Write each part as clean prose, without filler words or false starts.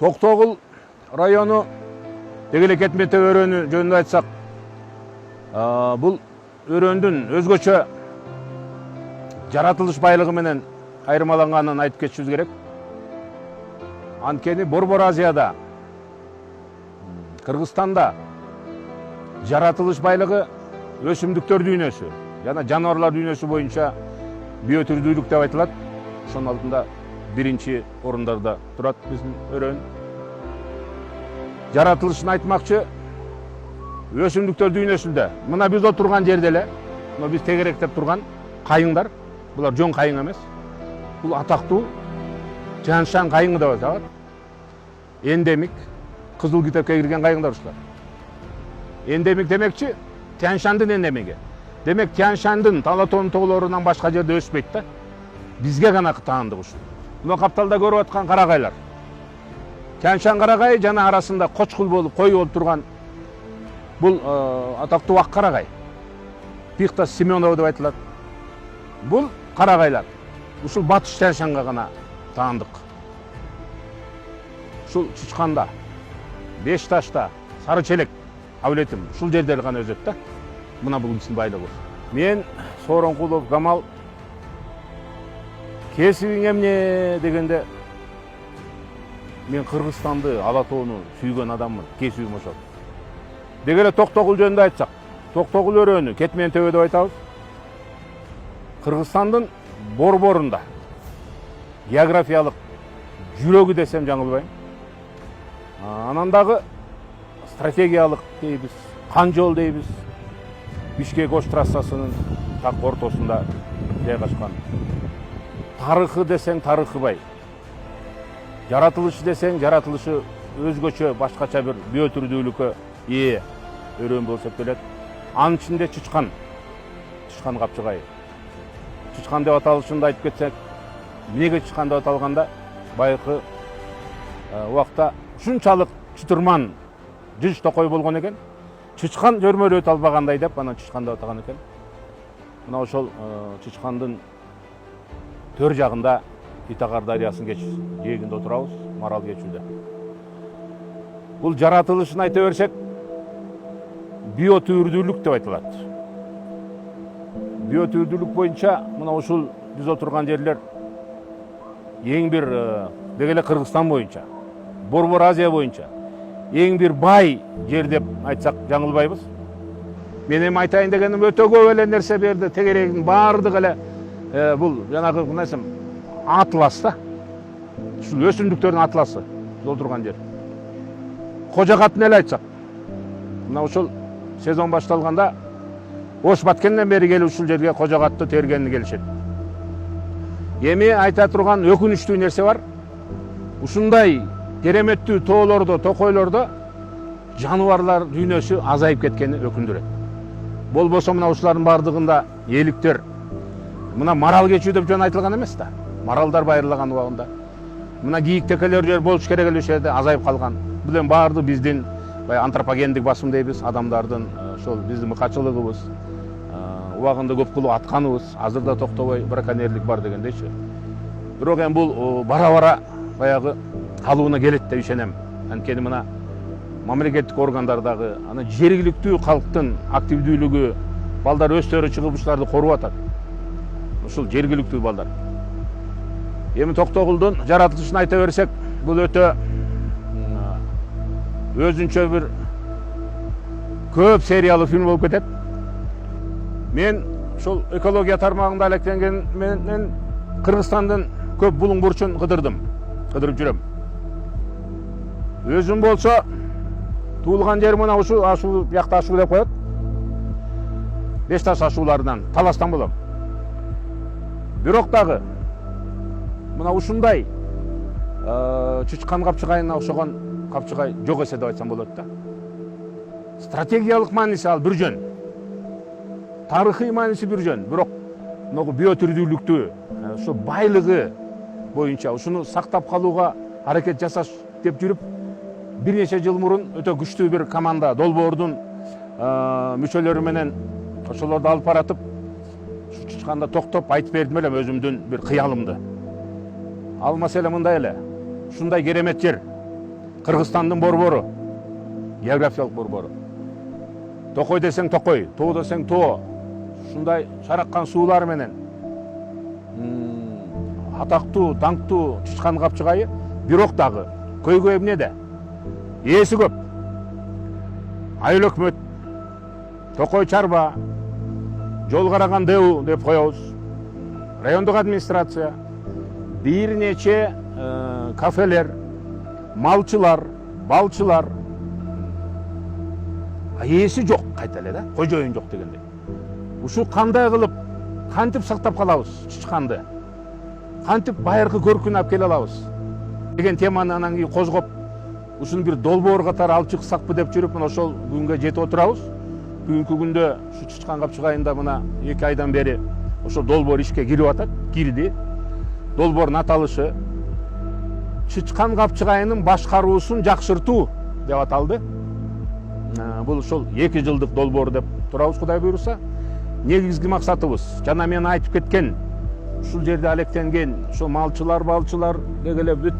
Токтогул району дегеле Кетмете өрөөнү жөнүндө айтсак, бул өрөөндүн өзгөчө жаратылыш байлыгы менен айырмаланганын айтып кетишибиз керек. Анткени Борбор Азияда, Кыргызстанда жаратылыш байлыгы өсүмдүктөр дүйнөсү жана жаныбарлар дүйнөсү боюнча биотүрдүүлүк деп айтылат. Ошонун алдында биринчи орундарда турат биздин өрөөн. Жаратылышын айтмакчы, өсүмдүктөр дүйнөсүндө мына биз отурган жерде эле, мына биз тегеректеп турган кайыңдар, булар жөн кайың эмес. Бул атактуу Чаншан кайыңы деп аталат. Эндемик, кызыл китепке кирген кайыңдар ушулар. Эндемик демекчи, Тянь-Шандын эндемиги. Демек, Тянь-Шандын Талатон тоолорунан башка жерде өспөйт да. Бизге гана таандык ушул. Мына капталда көрүп аткан карагайлар. Тянь-Шан карагайы жана арасында кочкул болуп, кой болуп турган бул атактуу ак карагай. Пихта Семенова деп айтылат. Бул карагайлар ушул батыш Тянь-Шанга гана таандык. Ушул Чычканда, Беш Ташта, Сары Челек, Абылетим ушул жердер гана өзөт да. Мына бул биздин байлыгыбыз. Мен Сооронкулов Камал, кесибиң эмне дегенде мен Кыргызстанды, Ала тоону сүйгөн адаммын, кесибим ошол. Дегеле Токтогул жөнүндө айтсак, Токтогул өрөөнү Кетмен төбө деп айтабыз. Кыргызстандын борборунда географиялык жүрөгү десем жаңылбайм. Анан дагы стратегиялык дейбиз, кан жол дейбиз. Бишкек-Ош трассасынын так ортосунда жайгашкан. Тарыхы десең тарыхы бай. Жаратылышы десең жаратылышы өзгөчө башкача бир биотүрдүүлүккө ээ өрөөн болуп эсептелет. Анын ичинде Чычкан капчыгайы. Чычкан деп аталышында айтып кетсек, эмнеге Чычкан деп аталганда, байкы убакта ушунчалык чытырман жыж токой болгон экен. Чычкан жөрмөлөп өтө албагандай деп анан Чычкан деп атаган экен. Мына ошол Чычкандын төр жагында Итагар дарыясынын жээгинде отурабыз, Марал кечүүдө. Бул жаратылышын айта берсек, биотүрдүүлүк деп айтылат. Биотүрдүүлүк боюнча мына ушул биз отурган жерлер эң бир дегеле Кыргызстан боюнча, Борбор Азия боюнча эң бир бай жер деп айтсак жаңылбайбыз. Мен эми айтайын дегеним өтө көп эле нерсе берди. Тегерегин баардыгы эле бул жанагы мынайсым атлас да. Ушул өсүмдүктөрдүн атласы биз отурган жер. Кожогатын эле айтсак, мына ушул сезон башталганда Ош баткенден бери келип ушул жерге кожогатты тергенini келишет. Эми айта турган өкүнүчтүү нерсе бар. Ушундай кереметтүү тоолордо, токойлордо жаныбарлар дүйнөсү азайып кеткени өкүндүрөт. Болбосо мына ушулардын бардыгында эликтер. Мына Марал кечүү деп жөн айтылган эмес да. Маралдар байырлаган убагында. Мына кийик текелер жер болуш керек эле ошол жерде азайып калган. Бул эми баардыгы биздин антропогендик басым дейбиз, адамдардын ошол биздин мыкачылыгыбыз, убагында көп кылып атканыбыз, азырда токтобой браконьерлик бар дегендейчи. Бирок эми бул бара-бара баягы калыбына келет деп ишенем. Анткени мына мамлекеттик органдардагы, ана жергиликтүү калктын активдүүлүгү, балдар өздөрү чыгып ушуларды коруп атат. Ушул жергиликтүү балдар. Эми Токтогулдун жаратылышын айта берсек, бул өтө өзүнчө бир көп сериялуу фильм болуп кетет. Мен ушул экология тармагында алектенген менен Кыргызстандын көп булуң бурчун кыдырып жүрөм. Өзүм болсо туулган жерим мына ушул бияқта ашуу деп коет. Беш Таш ашууларынан Таластан болом. Бирок дагы мына ушундай Чычкан капчыгайына окшогон капчыгай жок эсе деп айтсам болот да. Стратегиялык мааниси ал бир жөн. Тарыхый мааниси бир жөн. Бирок могу биотүрдүүлүктү, ушу байлыгы боюнча ушуну сактап калууга аракет жасаш деп жүрүп, бир нече жыл мурун өтө күчтүү бир команда долбоордун мүчөлөрү менен ошолорду алып баратып, Чычканда токтоп айтып бердим элем өзүмдүн бир кыялымды. Ал маселе мындай эле. Ушундай керемет жер, Кыргызстандын борбору, географиялык борбору. Токой десең Токой, Тоо десең Тоо. Ушундай шараккан суулар менен атактуу, даңктуу Чычкан Капчыгайы, бирок дагы көйгөй эмнеде? Ээси көп. Айыл өкмөт, Токой чарба, жол караган ДУ деп коебуз. Райондук администрация, бир нече кафелер, малчылар, балчылар. Ээси жок кайта эле да, кожоюн жок дегендей. Ушул кандай кылып, кантип сактап калабыз Чычканды? Кантип байыркы көркүн алып келе алабыз деген теманы анан кийин козгоп, ушуну бир долбоор катары алып чыксакпы деп жүрүп, мына ошол күнгө жетип отурабыз. Бүгүнкү күндө ушу Чычкан Капчыгайында мына 2 айдан бери ошол долбоор ишке кирип атат, кирди. Долбоордун аталышы Чычкан Капчыгайынын башкаруусун жакшыртуу деп аталды. Бул ошол 2 жылдык долбоор деп турабыз, Кудай буйруса. Негизги максатыбыз, жана мен айтып кеткен, ушул жерде алектенген, ошол малчылар, балчылар, дегеле бүт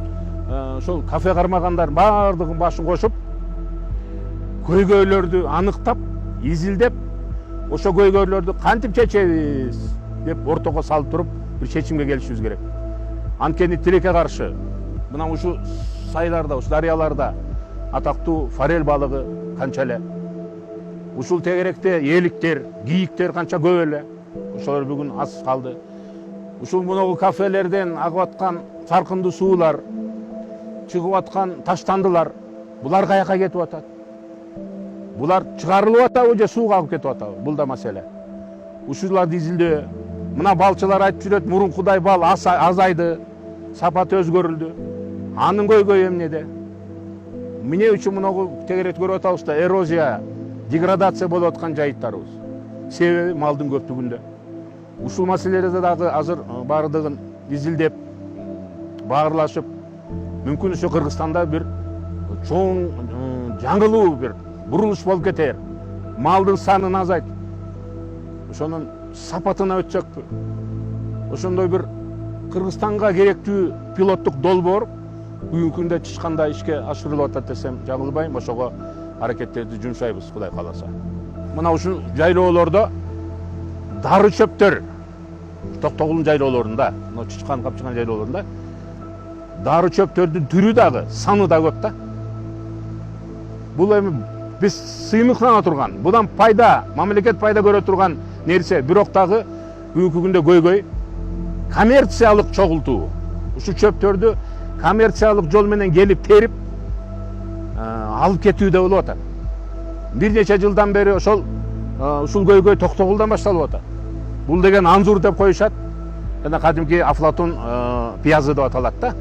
ошол кафе кармагандар баардыгын башын кошуп, көйгөйлөрдү аныктап, изилдеп, ошо көйгөйлөрдү кантип чечебиз деп ортого салып туруп, бир чечимге келишибиз керек. Анткени тилекке каршы, мына ушу сайларда, ушу дарыяларда атактуу форель балыгы канча эле. Ушул тегеректе эликтер, кийиктер канча көп эле. Ошолор бүгүн аз калды. Ушул моногу кафелерден агып аткан саркындуу суулар, чыгып аткан таштандылар, булар каяка кетип атат? Булар чыгарылып атабы же сууга агып кетип атабы? Бул да маселе. Ушуларды изилдөө. Мына балчылар айтып жүрөт, мурункудай бал азайды, сапаты өзгөрүлдү. Анын көйгөйү эмнеде? Эмне үчүн моногу тегеректи көрүп атабыз да, эрозия, деградация болуп аткан жайыттарыбыз. Себеби малдын көптүгүндө. Ушул маселелерде дагы азыр баардыгын изилдеп, баарлашып, мүмкүн ошо Кыргызстанда бир чоң жаңылуу бир бурулуш болуп кетер. Малдын санын азайтып, ошонун сапатына өтсөкпү? Ошондой бир Кыргызстанга керектүү пилоттук долбоор бүгүнкү күндө Чычканда ишке ашырылып атат десем жаңылбайм. Ошого аракеттерди жумшайбыз, Кудай кааласа. Мына ушул жайлоолордо дары чөптөр, Токтогулдун жайлоолорунда, мына Чычкан Капчыгай жайлоолорунда дары чөптөрдүн түрү дагы, саны да көп да. Бул эми биз сыймыктана турган, будан пайда, мамлекет пайда көрө турган нерсе, бирок дагы бүгүнкү күндө көйгөй коммерциялык чогултуу. Ушу чөптөрдү коммерциялык жол менен келип терип алып кетүүдө болуп атат. Бир нече жылдан бери ушул көйгөй Токтогулдан башталып атат. Бул деген анзур деп коюшат. Жана кадимки Афлатун пиязы деп аталат да.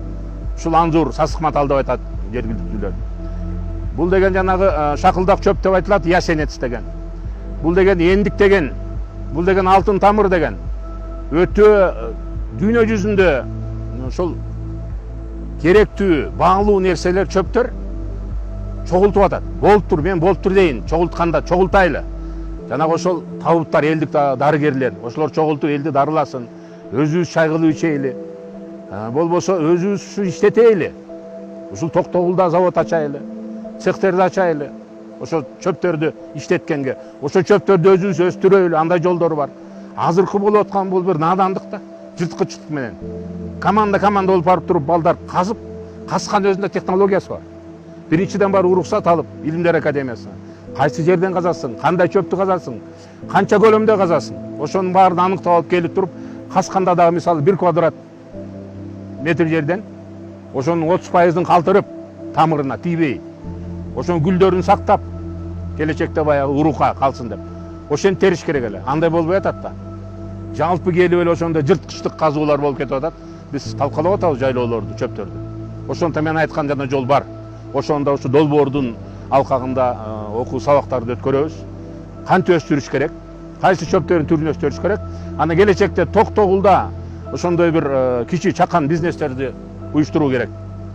Ушул анзур, сасык матал деп айтат жергиликтүүлөр. Бул деген жанагы шакылдак чөп деп айтылат, ясенец деген. Бул деген эндик деген. Бул деген алтын тамыр деген. Өтө дүйнө жүзүндө ошол керектүү, баалуу нерселер, чөптөр чогултуп атат. Болуптур, мен болуптур дейин, чогултканда чогултайлы. Жанагы ошол табыптар, элдик дарыгерлер, ошолор чогултуп элди дарыласын, өзүбүз чай кылып ичейли. Болбосо өзүбүз иштетейли. Ушул Токтогулда завод ачайлы, цехтерди ачайлы. Ошо чөптөрдү иштеткенге, ошо чөптөрдү өзүбүз өстүрөйлү, андай жолдор бар. Азыркы болуп аткан бул бир надандык да, жырткычтык менен. Команда болуп барып туруп балдар казып, каскан өзүндө технологиясы бар. Биринчиден бар уруксат алып, Илимдер академиясына. Кайсы жерден казасың, кандай чөптү казасың, канча көлөмдө казасың. Ошонун баарын аныктап алып келип туруп, касканда дагы мисалы 1 квадрат метр жерден ошонун 30% калтырып, тамырына тийбей, ошонун гүлдөрүн сактап, келечекте баягы урукка калсын деп. Ошентип териш керек эле. Андай болбой атат да. Жалпы келип эле ошондо жырткычтык казуулар болуп кетип атат. Биз талкалап атабыз жайлоолорду, чөптөрдү. Ошондо мен айткан жана жол бар. Ошондо ушу долбоордун алкагында окуу сабактарды өткөрөбүз. Кантип өстүрүш керек? Кайсы чөптөрдүн түрүн өстүрүш керек? Аны келечекте Токтогулда ошондой бир кичи чакан бизнестерди уюштуруу керек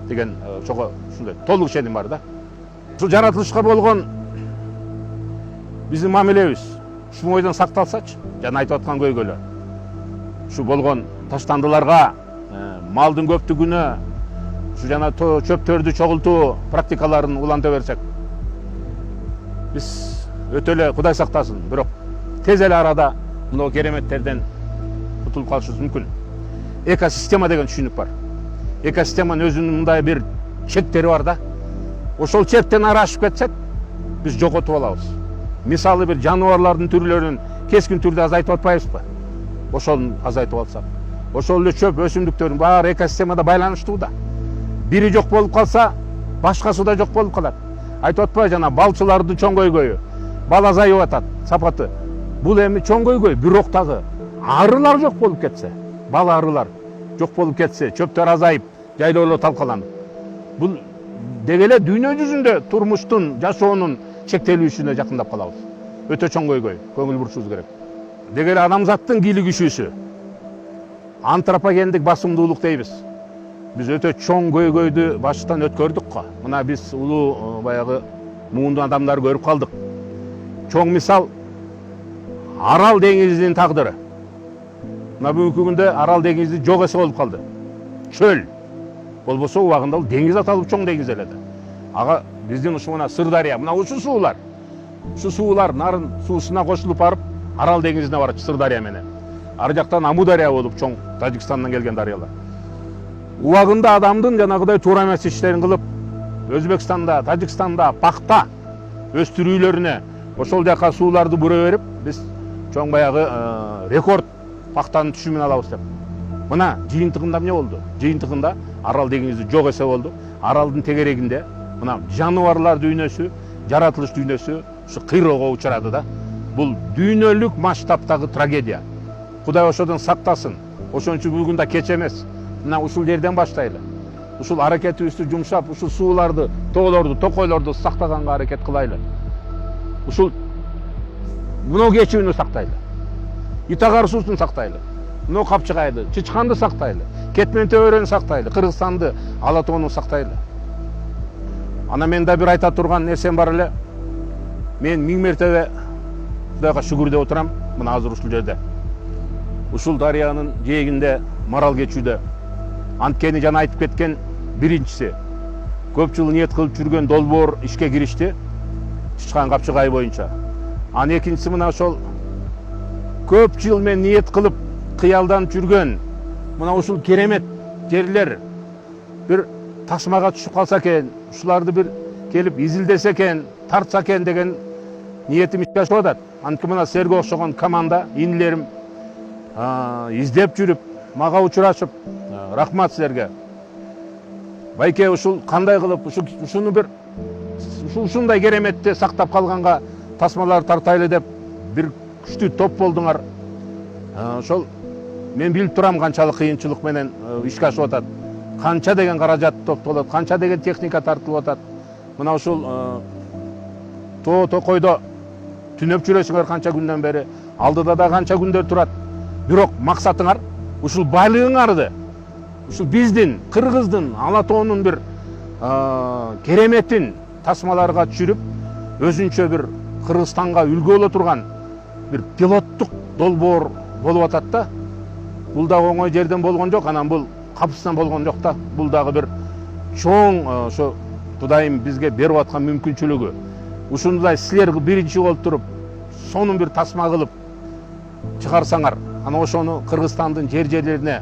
деген ошого ушундай толук ишеним бар да. Ушул жаратылышка болгон биздин мамилебиз ушул ойдон сакталсачы, жана айтып аткан көйгөйлөр. Ушу болгон таштандыларга, малдын көптүгүнө, ушу жана чөптөрдү чогултуу практикаларын уланта берсек, биз өтө эле Кудай сактасын, бирок тез эле арада мына кереметтерден кутулуп калышыбыз мүмкүн. Экосистема деген түшүнүк бар. Экосистеманын өзүнүн мындай бир чектери бар да. Ошол чектен ары ашып кетсек, биз жоготуп алабыз. Мисалы бир жаныбарлардын түрлөрүн кескин түрдө азайтып атпайбызбы? Ошону азайтып алсак, ошол эле чөп өсүмдүктөрдүн баары экосистемада байланыштуу да. Бири жок болуп калса, башкасы да жок болуп калат. Айтып атпайбы жана балчылардын чоң көйгөйү, бал азайып атат, сапаты. Бул эми чоң көйгөй, бирок дагы арылар жок болуп кетсе, бал арылар жок болуп кетсе, чөптөр азайып, жайлоолор талкаланып. Бул деги эле дүйнө жүзүндө турмуштун, жашоонун чектелүүсүнө жакындап калабыз. Өтө чоң көйгөй, көңүл бурушубуз керек. Деги эле адамзаттын кийлик күчүүсү, антропогендик басымдуулук дейбиз. Биз өтө чоң көйгөйдү баштан өткөрдүк го. Мына биз улуу баягы муунду адамдар көрүп калдык. Чоң мисал Арал деңизинин тагдыры. Мына бүгүнкү күндө Арал деңизи жок эсе болуп калды. Чөл. Болбосо убагында ал деңиз аталып чоң деңиз эле да. Ага биздин ушу мына Сырдария, мына ушу суулар нарын суусуна кошулуп барып Арал деңизине барат Сырдария менен. Ары жактан Амудария болуп чоң Тажикстандан келген дарыялар. Убагында адамдын жанагыдай туура эмес иштерин кылып, Өзбекстанда, Тажикстанда пакта өстүрүүлөрүнө ошол жака сууларды бура берип, биз чоң баягы рекорд пактанын түшүмүн алабыз деп. Мына жыйынтыгында эмне болду? Жыйынтыгында Арал деңизи жок эсе болду. Аралдын тегерегинде мына жаныбарлар дүйнөсү, жаратылыш дүйнөсү ушу кыйроого учурады да. Бул дүйнөлүк масштабтагы трагедия. Кудай ошодон сактасын. Ошон үчүн бүгүн да кеч эмес. Мына ушул жерден баштайлы. Ушул аракетибизди жумшап, ушул сууларды, тоолорду, токойлорду сактаганга аракет кылайлы. Ушул мына кечүүнү сактайлы. Итагар суусун сактайлы. Мына Капчыгайды, Чычканды сактайлы. Кетмен төбөрөнү сактайлы. Кыргызстанды, Ала тоону сактайлы. Ана мен да бир айта турган нерсем бар эле. Мен 1000 мертебе Кудайга шүгүр деп отурам. Мына азыр ушул жерде. Ушул дарыянын жээгинде марал кечүүдө. Анткени жана айтып кеткен биринчиси. Көп жыл ниет кылып жүргөн долбоор ишке киришти. Чычкан Капчыгай боюнча. Анын экинчиси мына ошол көп жыл мен ниет кылып кыялданып жүргөн мына ушул керемет жерлер бир тасмага түшүп калса экен, ушуларды бир келип изилдесе экен, тартса экен деген ниетим ишке ашып атат. Анткени мына силерге окшогон команда, инилерим издеп жүрүп, мага учурашып, рахмат силерге. Байке ушул кандай кылып ушуну бир ушундай кереметти сактап калганга тасмалар тартайлы деп бир күчтүү топ болдуңар. Ошол мен билип турам канчалык кыйынчылык менен ишке ашып атат. Канча деген каражат топтолот, канча деген техника тартылып атат. Мына ушул токойдо түнөп жүрөсүңөр канча күндөн бери, алдыда да канча күндөр турат. Бирок максатыңар ушул байлыгыңарды, ушул биздин, Кыргыздын, Ала тоонун бир кереметин тасмаларга түшүрүп, өзүнчө бир Кыргызстанга үлгү боло турган бир пилоттук долбоор болуп атат да. Бул да оңой жерден болгон жок, анан бул капысынан болгон жок да. Бул дагы бир чоң ошо Кудайым бизге берип аткан мүмкүнчүлүгү. Ушундай силер биринчи болуп туруп, сонун бир тасма кылып чыгарсаңар, анан ошону Кыргызстандын жерлерине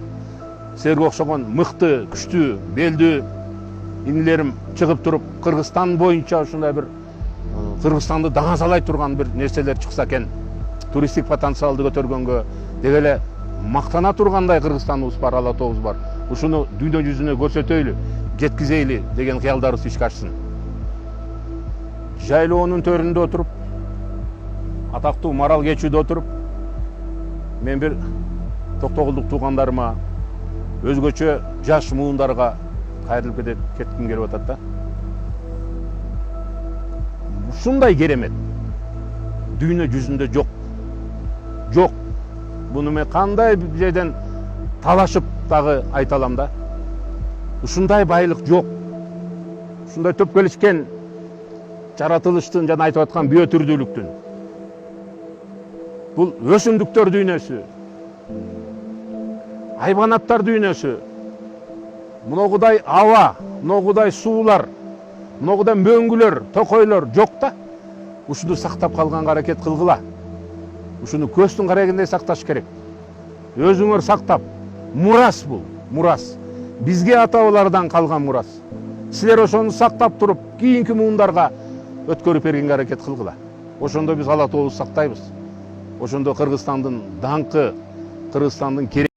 силерге окшогон мыкты, күчтүү, белдүү инилерим чыгып туруп, Кыргызстан боюнча ушундай бир Кыргызстанды даңазалай турган бир нерселер чыкса экен, туристтик потенциалды көтөргөнгө деги эле мактана тургандай Кыргызстаныбыз бар, Ала тообуз бар. Ушуну дүйнө жүзүнө көрсөтөйлү, жеткизейли деген кыялдарыбыз ишке ашсын. Жайлоонун төрүндө отуруп, атактуу марал кечүүдө отуруп, мен бир токтогулдук туугандарыма, өзгөчө жаш муундарга кайрылып кетким келип атат да. Ушундай керемет дүйнө жүзүндө жок. Жок. Буну мен кандай жерден талашып дагы айта алам да. Ушундай байлык жок. Ушундай төпкөлүшкен жаратылыштын жана айтып аткан биотүрдүүлүктүн. Бул өсүмдүктөр дүйнөсү, хайванаттар дүйнөсү, мыногудай аба, мыногудай суулар, мыногудай мөңгүлөр, токойлор жок да. Ушуну сактап калганга аракет кылгыла. Ушуну көздүн карагындай сакташ керек. Өзүңөр сактап, мурас бул, мурас. Бизге ата-бабалардан калган мурас. Силер ошону сактап туруп, кийинки муундарга өткөрүп бергенге аракет кылгыла. Ошондо биз ала тообузду сактайбыз. Ошондо Кыргызстандын даңкы, Кыргызстандын